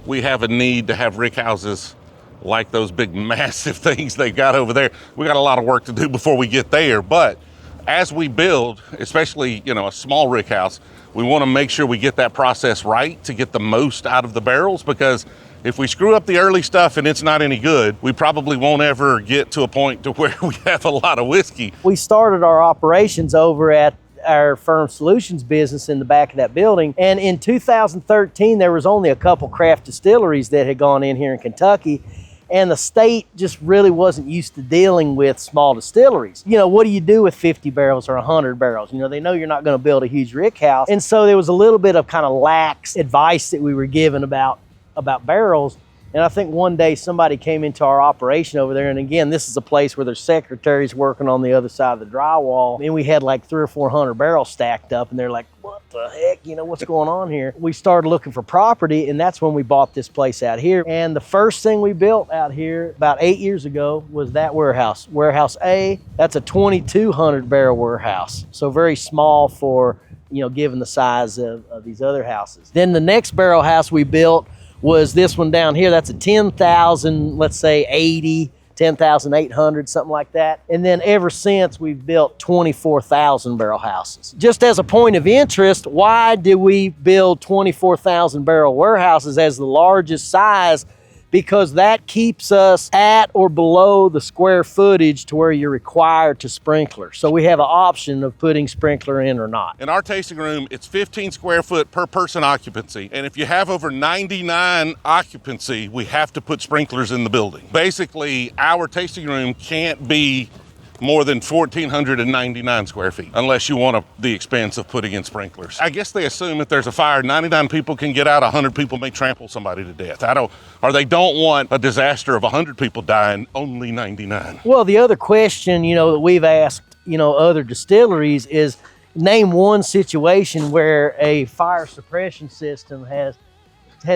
we have a need to have rick houses like those big massive things they got over there. We got a lot of work to do before we get there, but as we build, especially, a small rick house, we want to make sure we get that process right to get the most out of the barrels, because if we screw up the early stuff and it's not any good, we probably won't ever get to a point to where we have a lot of whiskey. We started our operations over at our Firm Solutions business in the back of that building. And in 2013, there was only a couple craft distilleries that had gone in here in Kentucky. And the state just really wasn't used to dealing with small distilleries. What do you do with 50 barrels or 100 barrels? They know you're not going to build a huge rick house. And so there was a little bit of kind of lax advice that we were given about barrels. And I think one day somebody came into our operation over there. And again, this is a place where there's secretaries working on the other side of the drywall. And we had like 300 or 400 barrels stacked up. And they're like, what the heck? What's going on here? We started looking for property. And that's when we bought this place out here. And the first thing we built out here about 8 years ago was that warehouse. Warehouse A, that's a 2,200 barrel warehouse. So very small for, given the size of these other houses. Then the next barrel house we built was this one down here. That's a 10,000, let's say 80, 10,800, something like that. And then ever since, we've built 24,000 barrel houses. Just as a point of interest, why did we build 24,000 barrel warehouses as the largest size? Because that keeps us at or below the square footage to where you're required to sprinkler. So we have an option of putting sprinkler in or not. In our tasting room, it's 15 square foot per person occupancy. And if you have over 99 occupancy, we have to put sprinklers in the building. Basically, our tasting room can't be more than 1,499 square feet, unless you want the expense of putting in sprinklers. I guess they assume if there's a fire, 99 people can get out, 100 people may trample somebody to death. They don't want a disaster of 100 people dying, only 99. Well, the other question, that we've asked, other distilleries is name one situation where a fire suppression system has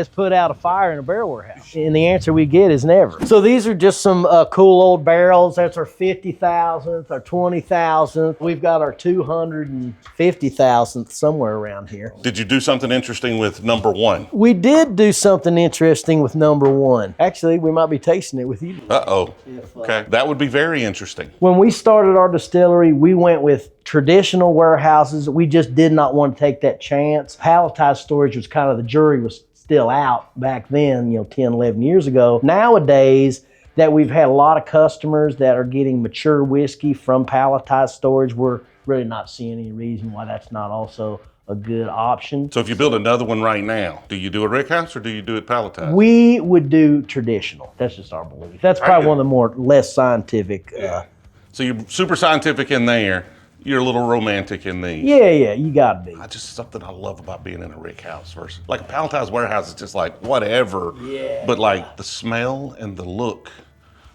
put out a fire in a barrel warehouse. And the answer we get is never. So these are just some cool old barrels. That's our 50,000th, our 20,000th. We've got our 250,000th somewhere around here. Did you do something interesting with number one? We did do something interesting with number one. Actually, we might be tasting it with you. Uh-oh. Okay, that would be very interesting. When we started our distillery, we went with traditional warehouses. We just did not want to take that chance. Palletized storage was the jury was still out back then, 10, 11 years ago. Nowadays, that we've had a lot of customers that are getting mature whiskey from palletized storage, we're really not seeing any reason why that's not also a good option. So if you build another one right now, do you do a rick house or do you do it palletized? We would do traditional. That's just our belief. That's probably one of the less scientific. So you're super scientific in there. You're a little romantic in these. Yeah, you gotta be. Just something I love about being in a rick house versus like a palletized warehouse is just like whatever. Yeah. But like the smell and the look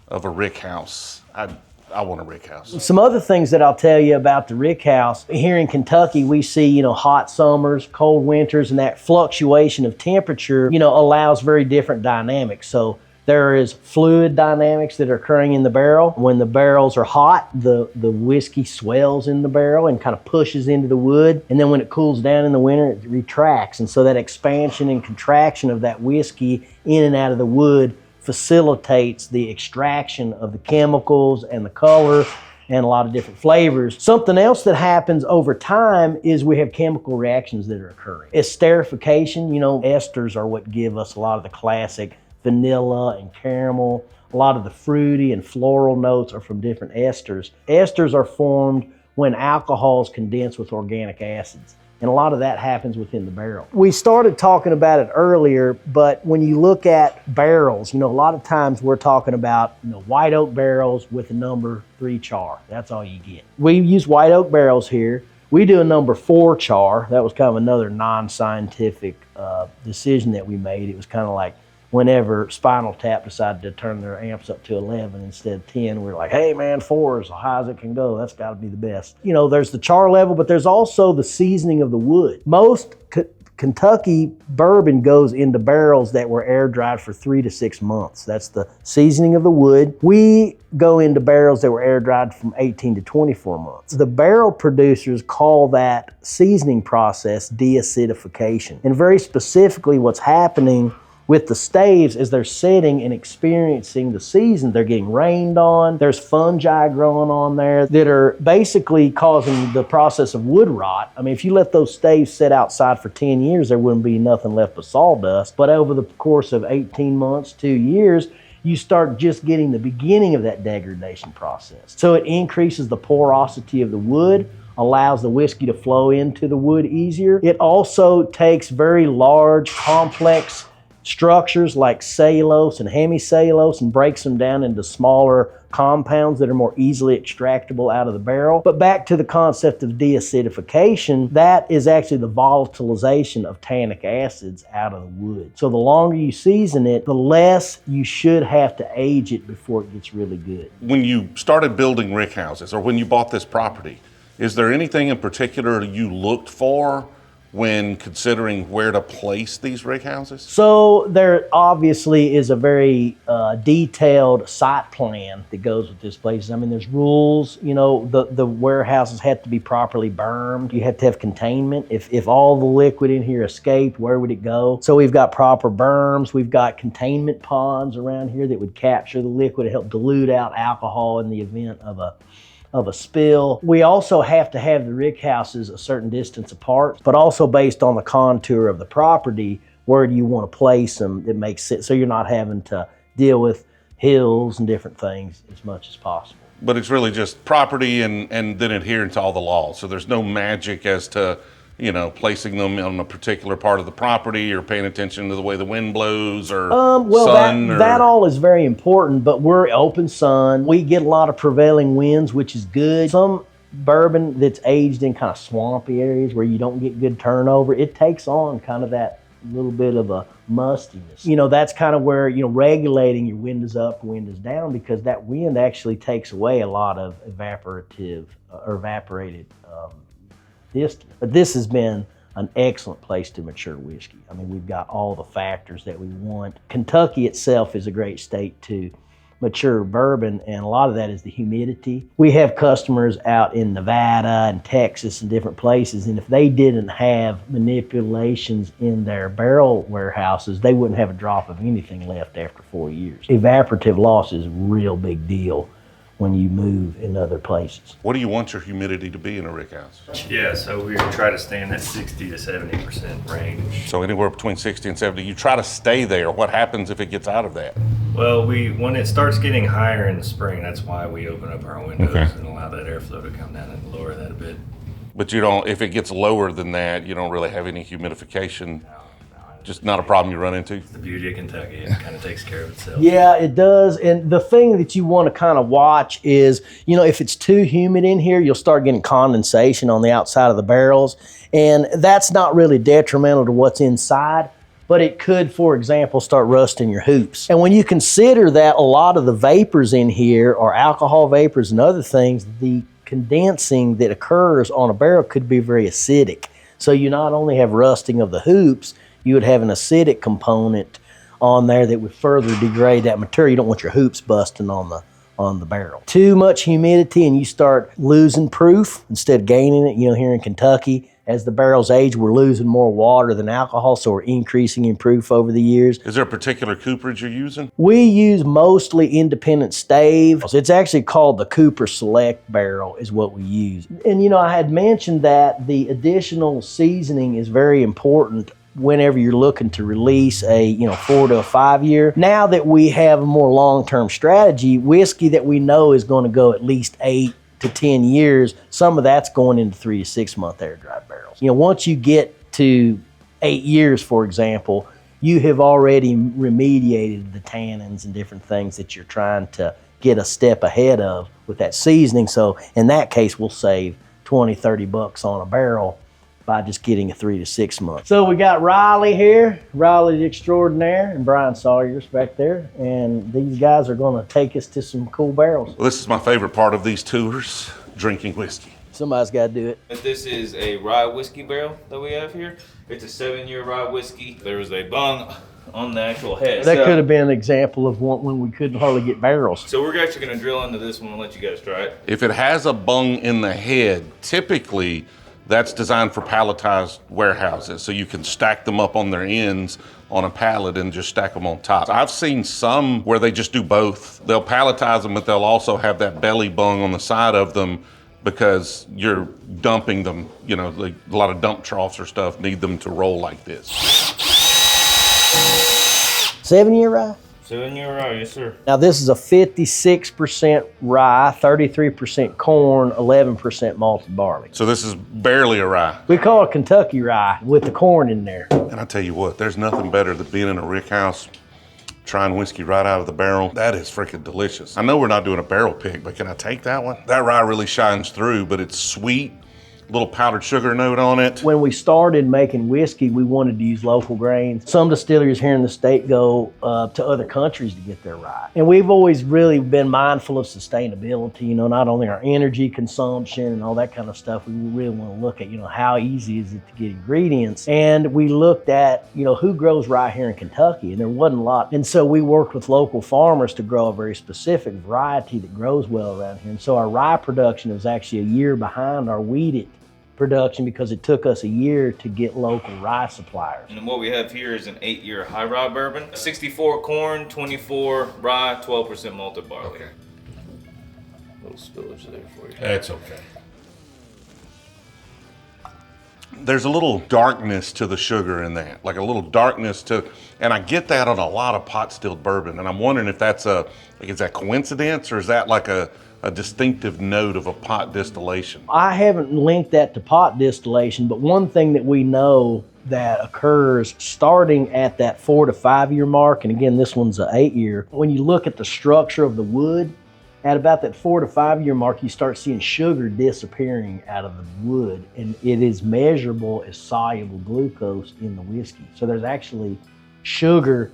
of a rick house, I want a rick house. Some other things that I'll tell you about the rick house. Here in Kentucky, we see, hot summers, cold winters, and that fluctuation of temperature, allows very different dynamics. So there is fluid dynamics that are occurring in the barrel. When the barrels are hot, the whiskey swells in the barrel and kind of pushes into the wood. And then when it cools down in the winter, it retracts. And so that expansion and contraction of that whiskey in and out of the wood facilitates the extraction of the chemicals and the color and a lot of different flavors. Something else that happens over time is we have chemical reactions that are occurring. Esterification, esters are what give us a lot of the classic vanilla and caramel. A lot of the fruity and floral notes are from different esters. Esters are formed when alcohols condense with organic acids. And a lot of that happens within the barrel. We started talking about it earlier, but when you look at barrels, a lot of times we're talking about white oak barrels with a number 3 char. That's all you get. We use white oak barrels here. We do a number 4 char. That was kind of another non-scientific decision that we made. It was kind of like whenever Spinal Tap decided to turn their amps up to 11 instead of 10, we were like, hey man, 4 is as high as it can go. That's got to be the best. You know, there's the char level, but there's also the seasoning of the wood. Most Kentucky bourbon goes into barrels that were air dried for 3 to 6 months. That's the seasoning of the wood. We go into barrels that were air dried from 18 to 24 months. The barrel producers call that seasoning process deacidification. And very specifically, what's happening with the staves is they're sitting and experiencing the season. They're getting rained on. There's fungi growing on there that are basically causing the process of wood rot. I mean, if you let those staves sit outside for 10 years, there wouldn't be nothing left but sawdust. But over the course of 18 months, 2 years, you start just getting the beginning of that degradation process. So it increases the porosity of the wood, allows the whiskey to flow into the wood easier. It also takes very large, complex structures like cellulose and hemicellulose and breaks them down into smaller compounds that are more easily extractable out of the barrel. But back to the concept of deacidification, that is actually the volatilization of tannic acids out of the wood. So the longer you season it, the less you should have to age it before it gets really good. When you started building rick houses, or when you bought this property, is there anything in particular you looked for when considering where to place these rick houses? So there obviously is a very detailed site plan that goes with this place. I mean, there's rules. You know, the warehouses have to be properly bermed. You have to have containment. If all the liquid in here escaped, where would it go? So we've got proper berms. We've got containment ponds around here that would capture the liquid to help dilute out alcohol in the event of a spill. We also have to have the rick houses a certain distance apart, but also based on the contour of the property, where do you want to place them that makes sense, so you're not having to deal with hills and different things as much as possible. But it's really just property and then adhering to all the laws. So there's no magic as to, you know, placing them on a particular part of the property or paying attention to the way the wind blows or sun. That all is very important, but we're open sun. We get a lot of prevailing winds, which is good. Some bourbon that's aged in kind of swampy areas where you don't get good turnover, it takes on kind of that little bit of a mustiness. You know, that's kind of where, you know, regulating your wind is up, wind is down, because that wind actually takes away a lot of evaporated distillate. But this has been an excellent place to mature whiskey. I mean, we've got all the factors that we want. Kentucky itself is a great state to mature bourbon, and a lot of that is the humidity. We have customers out in Nevada and Texas and different places, and if they didn't have manipulations in their barrel warehouses, they wouldn't have a drop of anything left after 4 years. Evaporative loss is a real big deal when you move in other places. What do you want your humidity to be in a rick house? Yeah, so we try to stay in that 60 to 70% range. So anywhere between 60 and 70, you try to stay there. What happens if it gets out of that? Well, when it starts getting higher in the spring, that's why we open up our windows and allow that airflow to come down and lower that a bit. But you don't, if it gets lower than that, you don't really have any humidification. Just not a problem you run into? It's the beauty of Kentucky. It kind of takes care of itself. Yeah, it does. And the thing that you want to kind of watch is, you know, if it's too humid in here, you'll start getting condensation on the outside of the barrels. And that's not really detrimental to what's inside, but it could, for example, start rusting your hoops. And when you consider that a lot of the vapors in here are alcohol vapors and other things, the condensing that occurs on a barrel could be very acidic. So you not only have rusting of the hoops, you would have an acidic component on there that would further degrade that material. You don't want your hoops busting on the barrel. Too much humidity and you start losing proof instead of gaining it. You know, here in Kentucky, as the barrels age, we're losing more water than alcohol, so we're increasing in proof over the years. Is there a particular cooperage you're using? We use mostly independent stave. It's actually called the Cooper Select barrel is what we use. And you know, I had mentioned that the additional seasoning is very important whenever you're looking to release a 4 to 5 year. Now that we have a more long-term strategy, whiskey that we know is going to go at least 8 to 10 years, some of that's going into 3 to 6 month air dry barrels. You know, once you get to 8 years, for example, you have already remediated the tannins and different things that you're trying to get a step ahead of with that seasoning. So in that case, we'll save 20, 30 bucks on a barrel by just getting a 3 to 6 months. So we got Riley here, Riley the Extraordinaire, and Brian Sawyer's back there. And these guys are gonna take us to some cool barrels. Well, this is my favorite part of these tours, drinking whiskey. Somebody's gotta do it. This is a rye whiskey barrel that we have here. It's a 7-year rye whiskey. There's a bung on the actual head. That could have been an example of one when we couldn't hardly get barrels. So we're actually gonna drill into this one and let you guys try it. If it has a bung in the head, typically that's designed for palletized warehouses. So you can stack them up on their ends on a pallet and just stack them on top. I've seen some where they just do both. They'll palletize them, but they'll also have that belly bung on the side of them because you're dumping them, you know, like a lot of dump troughs or stuff need them to roll like this. 7-year rye? 7-year rye, yes sir. Now this is a 56% rye, 33% corn, 11% malted barley. So this is barely a rye. We call it Kentucky rye with the corn in there. And I tell you what, there's nothing better than being in a rickhouse, trying whiskey right out of the barrel. That is freaking delicious. I know we're not doing a barrel pick, but can I take that one? That rye really shines through, but it's sweet, little powdered sugar note on it. When we started making whiskey, we wanted to use local grains. Some distilleries here in the state go to other countries to get their rye. And we've always really been mindful of sustainability, you know, not only our energy consumption and all that kind of stuff. We really want to look at, you know, how easy is it to get ingredients. And we looked at, you know, who grows rye here in Kentucky, and there wasn't a lot. And so we worked with local farmers to grow a very specific variety that grows well around here. And so our rye production was actually a year behind our wheated production because it took us a year to get local rye suppliers. And what we have here is an 8-year high rye bourbon. 64 corn, 24 rye, 12% malted barley. Okay. A little spillage there for you. That's okay. There's a little darkness to the sugar in that, like a little darkness to, and I get that on a lot of pot distilled bourbon. And I'm wondering if that's is that coincidence or is that like a distinctive note of a pot distillation? I haven't linked that to pot distillation, but one thing that we know that occurs starting at that 4 to 5 year mark, and again, this one's an 8-year, when you look at the structure of the wood, at about that 4 to 5 year mark, you start seeing sugar disappearing out of the wood, and it is measurable as soluble glucose in the whiskey. So there's actually sugar,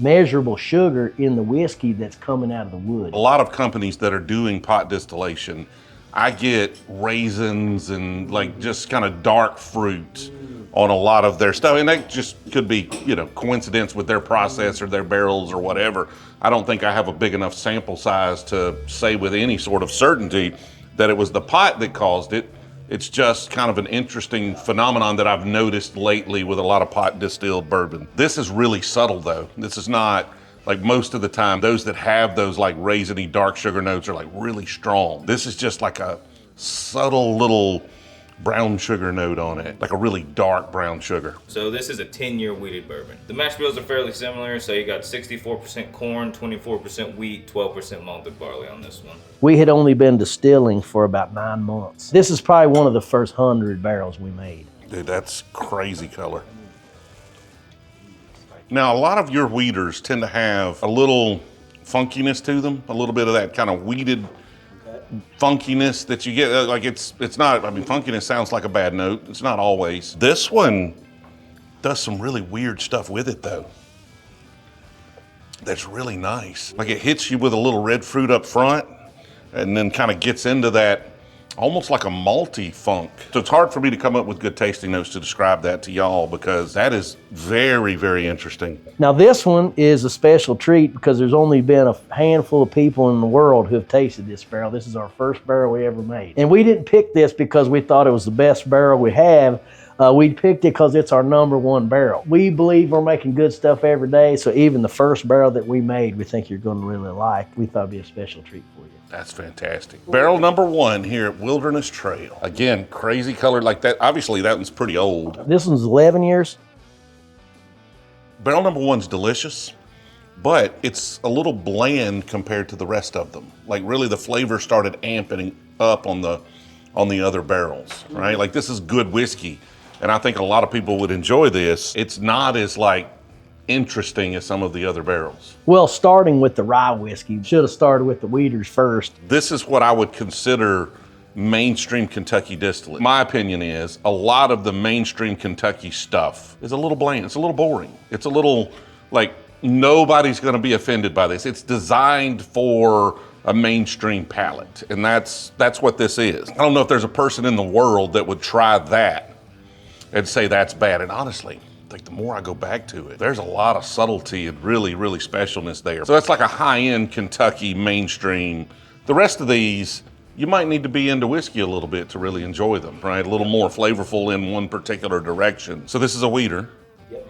measurable sugar in the whiskey that's coming out of the wood. A lot of companies that are doing pot distillation, I get raisins and like just kind of dark fruit on a lot of their stuff. And that just could be, you know, coincidence with their process or their barrels or whatever. I don't think I have a big enough sample size to say with any sort of certainty that it was the pot that caused it. It's just kind of an interesting phenomenon that I've noticed lately with a lot of pot distilled bourbon. This is really subtle though. This is not like most of the time, those that have those like raisiny dark sugar notes are like really strong. This is just like a subtle little brown sugar note on it, like a really dark brown sugar. So this is a 10-year wheated bourbon. The mash bills are fairly similar. So you got 64% corn, 24% wheat, 12% malted barley on this one. We had only been distilling for about 9 months. This is probably one of the first 100 barrels we made. Dude, that's crazy color. Now, a lot of your wheaters tend to have a little funkiness to them, a little bit of that kind of wheated funkiness that you get. Like it's not, I mean, funkiness sounds like a bad note. It's not always. This one does some really weird stuff with it though. That's really nice. Like it hits you with a little red fruit up front and then kind of gets into that almost like a malty funk. So it's hard for me to come up with good tasting notes to describe that to y'all because that is very, very interesting. Now this one is a special treat because there's only been a handful of people in the world who have tasted this barrel. This is our first barrel we ever made. And we didn't pick this because we thought it was the best barrel we have. We picked it because it's our #1 barrel. We believe we're making good stuff every day, so even the first barrel that we made, we think you're going to really like. We thought it'd be a special treat for you. That's fantastic. Barrel #1 here at Wilderness Trail. Again, crazy color like that. Obviously, that one's pretty old. This one's 11 years. Barrel #1's delicious, but it's a little bland compared to the rest of them. Like really the flavor started amping up on the other barrels, right? Like this is good whiskey, and I think a lot of people would enjoy this. It's not as like interesting as some of the other barrels. Well, starting with the rye whiskey, should have started with the wheaters first. This is what I would consider mainstream Kentucky distillate. My opinion is a lot of the mainstream Kentucky stuff is a little bland. It's a little boring. It's a little like nobody's going to be offended by this. It's designed for a mainstream palate, and that's what this is. I don't know if there's a person in the world that would try that and say that's bad. And honestly, like the more I go back to it, there's a lot of subtlety and really, really specialness there. So that's like a high-end Kentucky mainstream. The rest of these, you might need to be into whiskey a little bit to really enjoy them, right? A little more flavorful in one particular direction. So this is a wheater.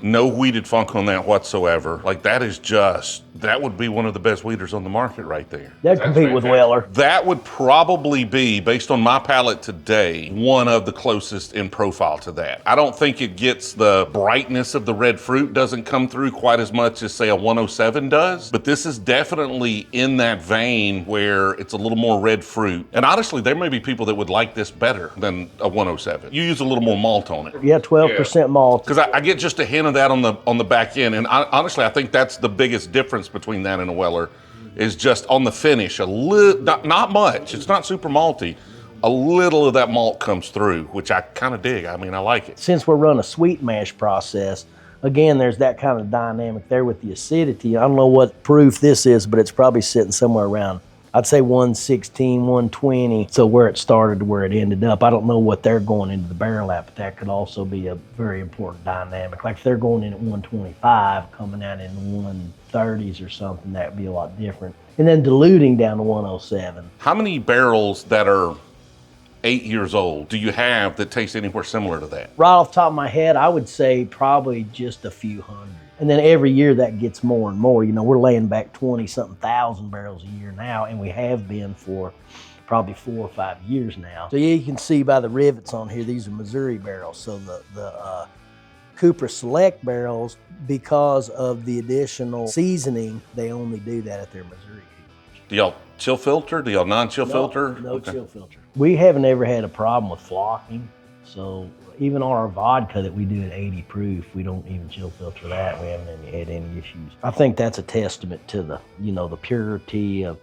No wheated funk on that whatsoever. Like that would be one of the best wheaters on the market right there. That'd compete with Weller. That would probably be, based on my palate today, one of the closest in profile to that. I don't think it gets the brightness of the red fruit, doesn't come through quite as much as say a 107 does, but this is definitely in that vein where it's a little more red fruit. And honestly, there may be people that would like this better than a 107. You use a little more malt on it. Yeah, 12% malt. Because I get just a hint of that on the back end, and honestly, I think that's the biggest difference between that and a Weller, is just on the finish. Not much. It's not super malty. A little of that malt comes through, which I kind of dig. I mean, I like it. Since we're running a sweet mash process, again, there's that kind of dynamic there with the acidity. I don't know what proof this is, but it's probably sitting somewhere around, I'd say 116, 120. So where it started to where it ended up. I don't know what they're going into the barrel at, but that could also be a very important dynamic. Like if they're going in at 125, coming out in 130s or something, that'd be a lot different. And then diluting down to 107. How many barrels that are 8 years old do you have that taste anywhere similar to that? Right off the top of my head, I would say probably just a few hundred. And then every year that gets more and more. You know, we're laying back 20-something thousand barrels a year now, and we have been for probably 4 or 5 years now. So yeah, you can see by the rivets on here, these are Missouri barrels. So the Cooper Select barrels, because of the additional seasoning, they only do that at their Missouri coopers. Do y'all chill filter? Do y'all non-chill filter? No chill filter. We haven't ever had a problem with flocking. So even our vodka that we do at 80 proof, we don't even chill filter that. We haven't had any issues. I think that's a testament to the, the purity of,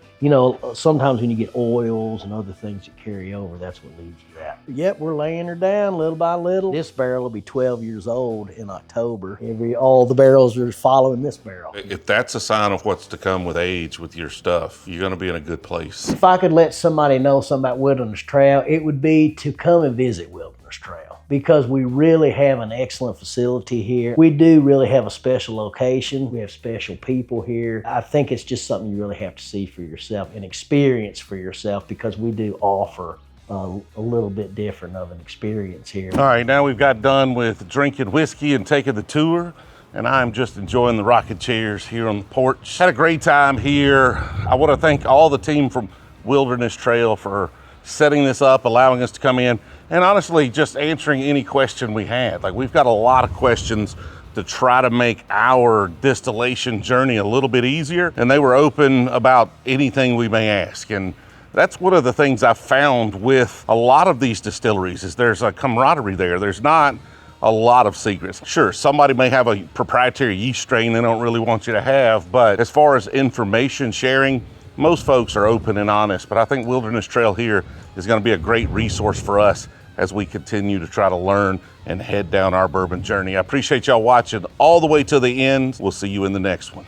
sometimes when you get oils and other things that carry over, that's what leads to that. Yep, we're laying her down little by little. This barrel will be 12 years old in October. All the barrels are following this barrel. If that's a sign of what's to come with age with your stuff, you're going to be in a good place. If I could let somebody know something about Wilderness Trail, it would be to come and visit Wilderness Trail, because we really have an excellent facility here. We do really have a special location. We have special people here. I think it's just something you really have to see for yourself and experience for yourself, because we do offer a little bit different of an experience here. All right, now we've got done with drinking whiskey and taking the tour, and I'm just enjoying the rocking chairs here on the porch. Had a great time here. I want to thank all the team from Wilderness Trail for setting this up, allowing us to come in, and honestly, just answering any question we had. Like, we've got a lot of questions to try to make our distillation journey a little bit easier, and they were open about anything we may ask. And that's one of the things I found with a lot of these distilleries, is there's a camaraderie there. There's not a lot of secrets. Sure, somebody may have a proprietary yeast strain they don't really want you to have, but as far as information sharing, most folks are open and honest. But I think Wilderness Trail here is going to be a great resource for us as we continue to try to learn and head down our bourbon journey. I appreciate y'all watching all the way to the end. We'll see you in the next one.